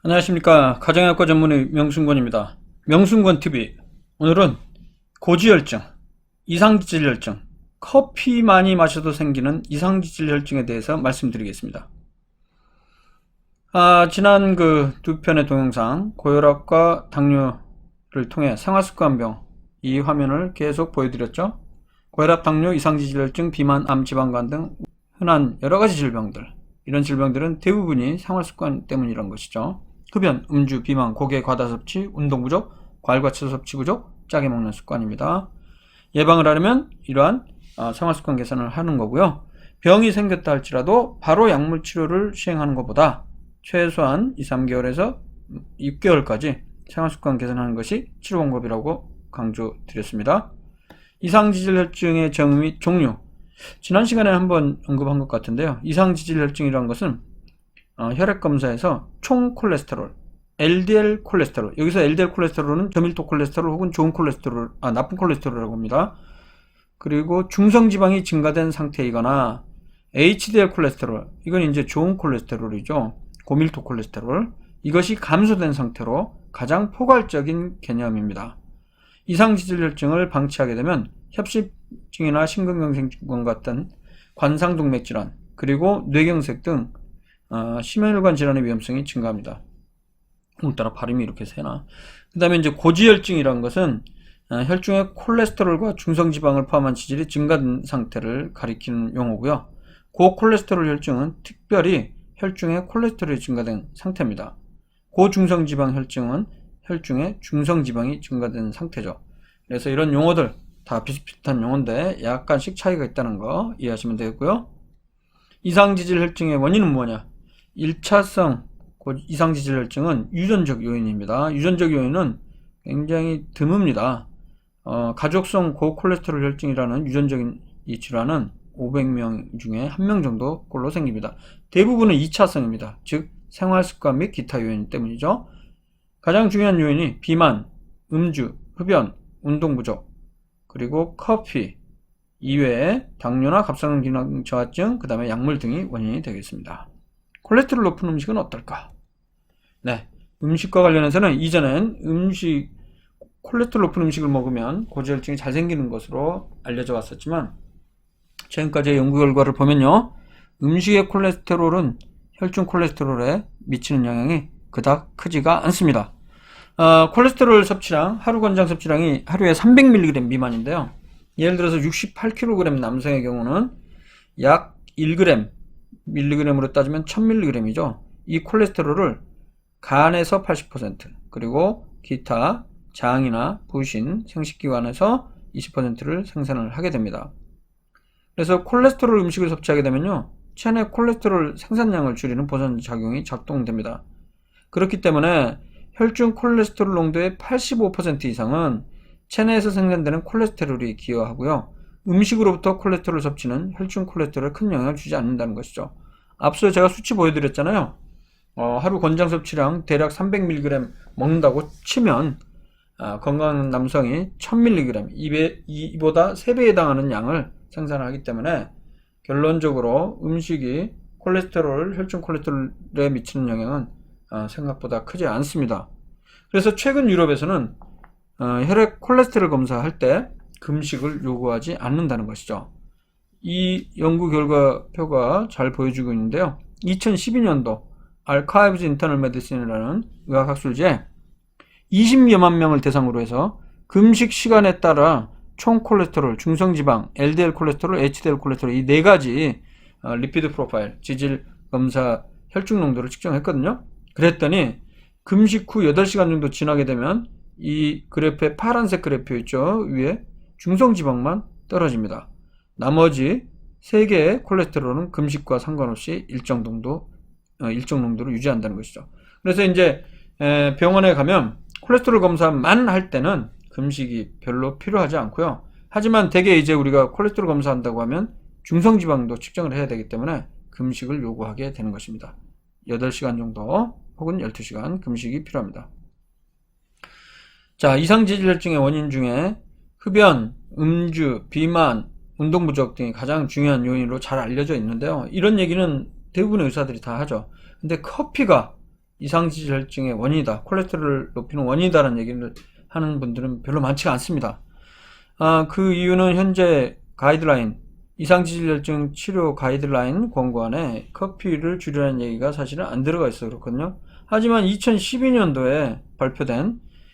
안녕하십니까. 가정의학과 전문의 명순권입니다. 명순권TV. 오늘은 고지혈증, 이상지질혈증, 커피 많이 마셔도 생기는 이상지질혈증에 대해서 말씀드리겠습니다. 지난 그 두 편의 동영상 고혈압과 당뇨를 통해 생활습관병 이 화면을 계속 보여드렸죠. 고혈압, 당뇨, 이상지질혈증, 비만, 암, 지방간 등 흔한 여러가지 질병들, 이런 질병들은 대부분이 생활습관 때문이란 것이죠. 흡연, 음주, 비만, 고개 과다 섭취, 운동 부족, 과일과 채소 섭취 부족, 짜게 먹는 습관입니다. 예방을 하려면 이러한 생활습관 개선을 하는 거고요. 병이 생겼다 할지라도 바로 약물 치료를 시행하는 것보다 최소한 2, 3개월에서 6개월까지 생활습관 개선하는 것이 치료 방법이라고 강조드렸습니다. 이상지질혈증의 정의 및 종류. 지난 시간에 한번 언급한 것 같은데요. 이상지질혈증이라는 것은 혈액검사에서 총 콜레스테롤, LDL 콜레스테롤, 여기서 LDL 콜레스테롤은 저밀도 콜레스테롤 혹은 좋은 콜레스테롤, 나쁜 콜레스테롤이라고 합니다. 그리고 중성지방이 증가된 상태이거나 HDL 콜레스테롤, 이건 이제 좋은 콜레스테롤이죠. 고밀도 콜레스테롤, 이것이 감소된 상태로 가장 포괄적인 개념입니다. 이상지질혈증을 방치하게 되면 협심증이나 심근경색증 같은 관상동맥질환, 그리고 뇌경색 등 심혈관 질환의 위험성이 증가합니다. 오늘따라 발음이 이렇게 새나. 그 다음에 이제 고지혈증이라는 것은 혈중의 콜레스테롤과 중성지방을 포함한 지질이 증가된 상태를 가리키는 용어고요. 고콜레스테롤 혈증은 특별히 혈중의 콜레스테롤이 증가된 상태입니다. 고중성지방 혈증은 혈중의 중성지방이 증가된 상태죠. 그래서 이런 용어들 다 비슷비슷한 용어인데 약간씩 차이가 있다는 거 이해하시면 되겠고요. 이상지질혈증의 원인은 뭐냐? 1차성 이상지질혈증은 유전적 요인입니다. 유전적 요인은 굉장히 드뭅니다. 가족성 고콜레스테롤 혈증이라는 유전적인 이 질환은 500명 중에 1명 정도 꼴로 생깁니다. 대부분은 2차성입니다. 즉 생활습관 및 기타 요인 때문이죠. 가장 중요한 요인이 비만, 음주, 흡연, 운동 부족, 그리고 커피 이외에 당뇨나 갑상선 기능 저하증, 그 다음에 약물 등이 원인이 되겠습니다. 콜레스테롤 높은 음식은 어떨까? 네, 음식과 관련해서는 이전엔 콜레스테롤 높은 음식을 먹으면 고지혈증이 잘 생기는 것으로 알려져 왔었지만 지금까지의 연구 결과를 보면요, 음식의 콜레스테롤은 혈중 콜레스테롤에 미치는 영향이 그닥 크지가 않습니다. 콜레스테롤 섭취량, 하루 권장 섭취량이 하루에 300mg 미만인데요. 예를 들어서 68kg 남성의 경우는 약 1g, 밀리그램으로 따지면 1000mg이죠. 이 콜레스테롤을 간에서 80%, 그리고 기타 장이나 부신, 생식기관에서 20%를 생산을 하게 됩니다. 그래서 콜레스테롤 음식을 섭취하게 되면요, 체내 콜레스테롤 생산량을 줄이는 보전작용이 작동됩니다. 그렇기 때문에 혈중 콜레스테롤 농도의 85% 이상은 체내에서 생산되는 콜레스테롤이 기여하고요. 음식으로부터 콜레스테롤 섭취는 혈중 콜레스테롤에 큰 영향을 주지 않는다는 것이죠. 앞서 제가 수치 보여드렸잖아요. 하루 권장 섭취량 대략 300mg 먹는다고 치면 건강한 남성이 1000mg, 이보다 3배에 해당하는 양을 생산하기 때문에 결론적으로 음식이 혈중 콜레스테롤에 미치는 영향은 생각보다 크지 않습니다. 그래서 최근 유럽에서는 혈액 콜레스테롤 검사할 때 금식을 요구하지 않는다는 것이죠. 이 연구 결과표가 잘 보여주고 있는데요. 2012년도 Archives Internal Medicine이라는 의학학술지에 20여만 명을 대상으로 해서 금식 시간에 따라 총 콜레스테롤, 중성지방, LDL 콜레스테롤, HDL 콜레스테롤 이 네 가지 리피드 프로파일, 지질 검사 혈중 농도를 측정했거든요. 그랬더니 금식 후 8시간 정도 지나게 되면 이 그래프에 파란색 그래프 있죠. 위에 중성지방만 떨어집니다. 나머지 3개의 콜레스테롤은 금식과 상관없이 일정 농도로 유지한다는 것이죠. 그래서 이제 병원에 가면 콜레스테롤 검사만 할 때는 금식이 별로 필요하지 않고요. 하지만 대개 이제 우리가 콜레스테롤 검사한다고 하면 중성지방도 측정을 해야 되기 때문에 금식을 요구하게 되는 것입니다. 8시간 정도 혹은 12시간 금식이 필요합니다. 자, 이상지질혈증의 원인 중에 흡연, 음주, 비만, 운동 부족 등이 가장 중요한 요인으로 잘 알려져 있는데요. 이런 얘기는 대부분의 의사들이 다 하죠. 근데 커피가 이상지질혈증의 원인이다, 콜레스테롤을 높이는 원인이다라는 얘기를 하는 분들은 별로 많지가 않습니다. 그 이유는 현재 가이드라인, 이상지질혈증 치료 가이드라인 권고안에 커피를 줄이라는 얘기가 사실은 안 들어가 있어서 그렇거든요. 하지만 2012년도에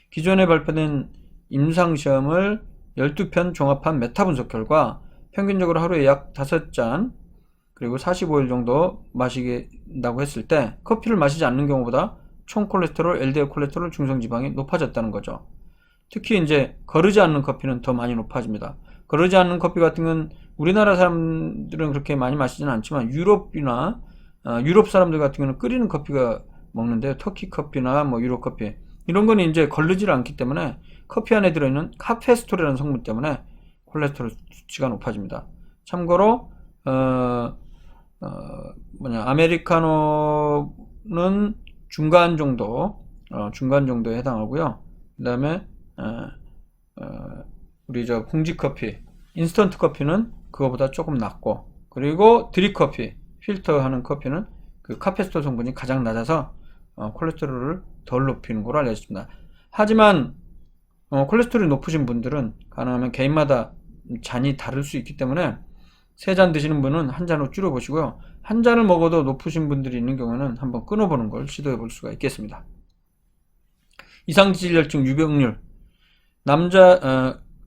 기존에 발표된 임상시험을 12편 종합한 메타 분석 결과 평균적으로 하루에 약 5잔 그리고 45일 정도 마시긴다고 했을 때 커피를 마시지 않는 경우보다 총 콜레스테롤, LDL 콜레스테롤, 중성지방이 높아졌다는 거죠. 특히 이제 거르지 않는 커피는 더 많이 높아집니다. 거르지 않는 커피 같은 건 우리나라 사람들은 그렇게 많이 마시지는 않지만 유럽이나 유럽 사람들 같은 경우는 끓이는 커피가 먹는데요. 터키 커피나 뭐 유럽 커피 이런 거는 이제 거르지를 않기 때문에 커피 안에 들어있는 카페스토레라는 성분 때문에 콜레스테롤 수치가 높아집니다. 참고로 아메리카노는 중간 정도에 해당하고요. 그 다음에 우리 저 봉지커피, 인스턴트 커피는 그거보다 조금 낮고, 그리고 드립커피, 필터하는 커피는 그 카페스토 성분이 가장 낮아서 콜레스테롤을 덜 높이는 걸로 알려져 있습니다. 하지만 콜레스테롤이 높으신 분들은 가능하면 개인마다 잔이 다를 수 있기 때문에 3잔 드시는 분은 한 잔으로 줄여보시고요. 한 잔을 먹어도 높으신 분들이 있는 경우는 한번 끊어보는 걸 시도해 볼 수가 있겠습니다. 이상지질혈증 유병률,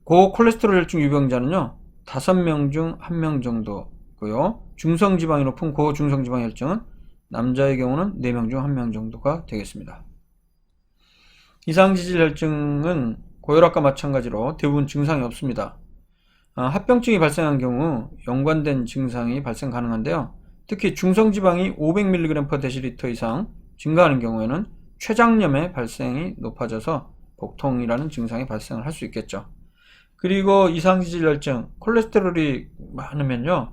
고콜레스테롤 혈증 유병자는요 5명 중 1명 정도고요. 중성지방이 높은 고중성지방 혈증은 남자의 경우는 4명 중 1명 정도가 되겠습니다. 이상지질혈증은 고혈압과 마찬가지로 대부분 증상이 없습니다. 합병증이 발생한 경우 연관된 증상이 발생 가능한데요. 특히 중성지방이 500mg/dL 이상 증가하는 경우에는 췌장염의 발생이 높아져서 복통이라는 증상이 발생을 할 수 있겠죠. 그리고 이상지질혈증, 콜레스테롤이 많으면요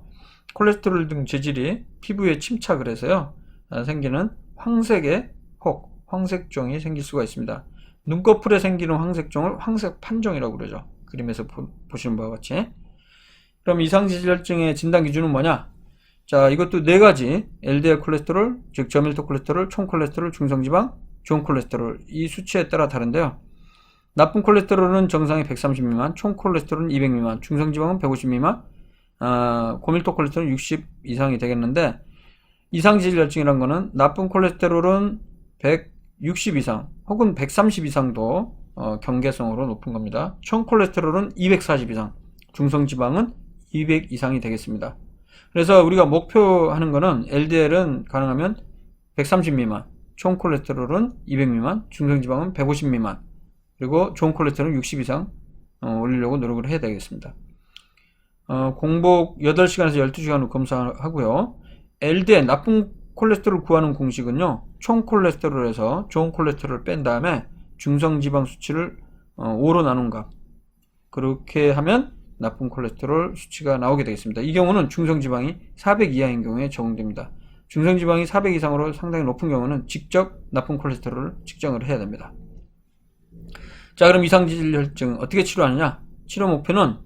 콜레스테롤 등 재질이 피부에 침착을 해서요 생기는 황색의 황색종이 생길 수가 있습니다. 눈꺼풀에 생기는 황색종을 황색판종이라고 그러죠. 그림에서 보시는 바와 같이. 그럼 이상지질혈증의 진단 기준은 뭐냐? 자, 이것도 4가지 LDL 콜레스테롤, 즉 저밀도 콜레스테롤, 총 콜레스테롤, 중성지방, 좋은 콜레스테롤 이 수치에 따라 다른데요. 나쁜 콜레스테롤은 정상이 130 미만, 총 콜레스테롤은 200 미만, 중성지방은 150 미만, 고밀도 콜레스테롤은 60 이상이 되겠는데, 이상지질혈증이란 거는 나쁜 콜레스테롤은 160 이상 혹은 130 이상도 경계성으로 높은 겁니다. 총 콜레스테롤은 240 이상, 중성지방은 200 이상이 되겠습니다. 그래서 우리가 목표하는 거는 LDL은 가능하면 130 미만, 총 콜레스테롤은 200 미만, 중성지방은 150 미만, 그리고 좋은 콜레스테롤은 60 이상 올리려고 노력을 해야 되겠습니다. 공복 8시간에서 12시간으로 검사하고요. LDL 나쁜 콜레스테롤 구하는 공식은요. 총 콜레스테롤에서 좋은 콜레스테롤을 뺀 다음에 중성지방 수치를 5로 나눈 값. 그렇게 하면 나쁜 콜레스테롤 수치가 나오게 되겠습니다. 이 경우는 중성지방이 400 이하인 경우에 적용됩니다. 중성지방이 400 이상으로 상당히 높은 경우는 직접 나쁜 콜레스테롤을 측정을 해야 됩니다. 자, 그럼 이상지질혈증 어떻게 치료하느냐? 치료 목표는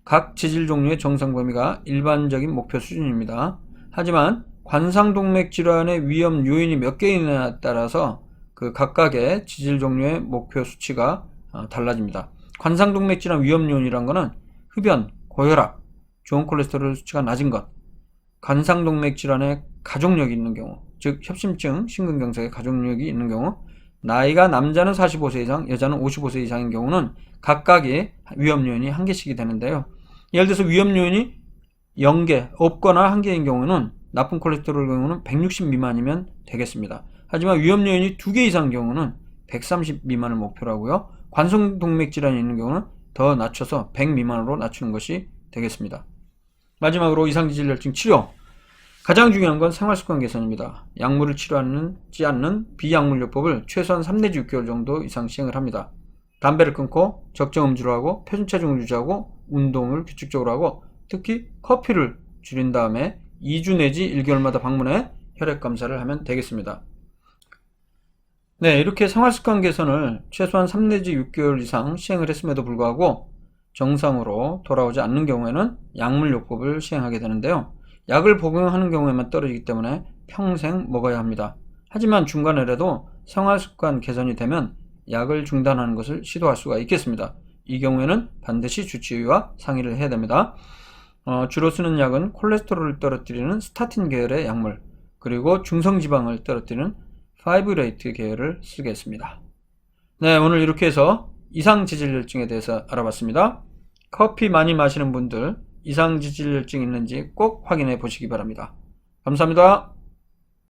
각 지질 종류의 정상 범위가 일반적인 목표 수준입니다. 하지만 관상동맥 질환의 위험 요인이 몇 개이냐에 따라서 그 각각의 지질 종류의 목표 수치가 달라집니다. 관상동맥 질환 위험 요인이란 거는 흡연, 고혈압, 좋은 콜레스테롤 수치가 낮은 것, 관상동맥 질환의 가족력이 있는 경우, 즉 협심증, 심근경색의 가족력이 있는 경우, 나이가 남자는 45세 이상, 여자는 55세 이상인 경우는 각각의 위험 요인이 1개씩이 되는데요. 예를 들어서 위험 요인이 0개, 없거나 1개인 경우는 나쁜 콜레스테롤 경우는 160 미만이면 되겠습니다. 하지만 위험 요인이 2개 이상인 경우는 130 미만을 목표로 하고요. 관성동맥 질환이 있는 경우는 더 낮춰서 100 미만으로 낮추는 것이 되겠습니다. 마지막으로 이상지질혈증 치료. 가장 중요한 건 생활습관 개선입니다. 약물을 치료하지 않는 비약물요법을 최소한 3 내지 6개월 정도 이상 시행을 합니다. 담배를 끊고 적정 음주를 하고 표준 체중을 유지하고 운동을 규칙적으로 하고 특히 커피를 줄인 다음에 2주 내지 1개월마다 방문해 혈액 검사를 하면 되겠습니다. 네, 이렇게 생활습관 개선을 최소한 3 내지 6개월 이상 시행을 했음에도 불구하고 정상으로 돌아오지 않는 경우에는 약물요법을 시행하게 되는데요. 약을 복용하는 경우에만 떨어지기 때문에 평생 먹어야 합니다. 하지만 중간에라도 생활습관 개선이 되면 약을 중단하는 것을 시도할 수가 있겠습니다. 이 경우에는 반드시 주치의와 상의를 해야 됩니다. 주로 쓰는 약은 콜레스테롤을 떨어뜨리는 스타틴 계열의 약물, 그리고 중성지방을 떨어뜨리는 파이브레이트 계열을 쓰겠습니다. 네, 오늘 이렇게 해서 이상지질혈증에 대해서 알아봤습니다. 커피 많이 마시는 분들 이상지질혈증 있는지 꼭 확인해 보시기 바랍니다. 감사합니다.